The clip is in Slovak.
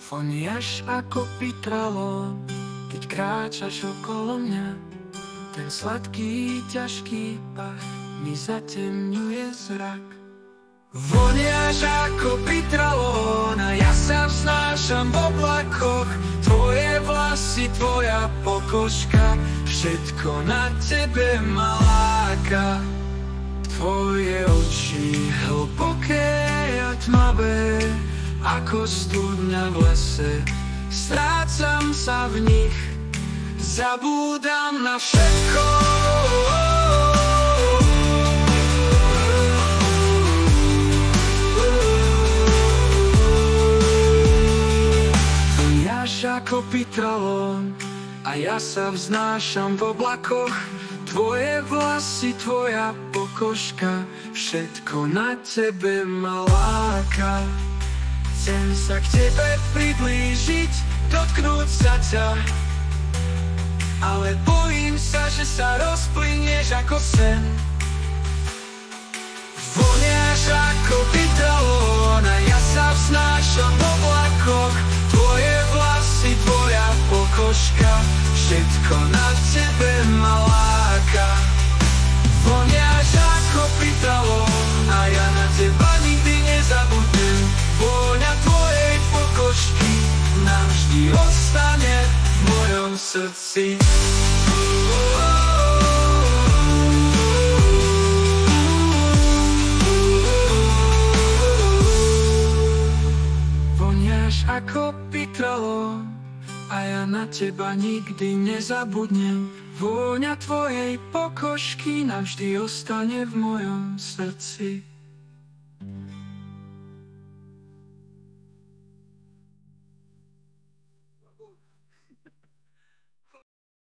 Voniaš ako pitralo, keď kráčaš okolo mňa. Ten sladký, ťažký pach mi zatemňuje zrak. Voniaš ako pitralo, a ja sa vznášam v oblakoch. Tvoje vlasy, tvoja pokožka, všetko na tebe ma láka. Tvoje oči hlboké a tmavé, ako studňa v lese, strácam sa v nich, zabúdam na všetko. Voniaš ako pitralón a ja sa vznášam v oblakoch. Tvoje vlasy, tvoja pokožka, všetko na tebe ma láka. Chcem sa k tebe priblížiť, dotknúť sa ťa, ale bojím sa, že sa rozplynieš ako sen. Voniaš ako pitralón a ja sa vznášam v oblakoch. Tvoje vlasy, tvoja pokožka, všetko na tebe ma láka. Voniaš ako pitralón a ja na teba nikdy nezabudnem. Vôňa tvojej pokožky navždy ostane v mojom srdci. Voniaš ako pitralón a ja na teba nikdy nezabudnem. Vôňa tvojej pokožky navždy ostane v mojom srdci.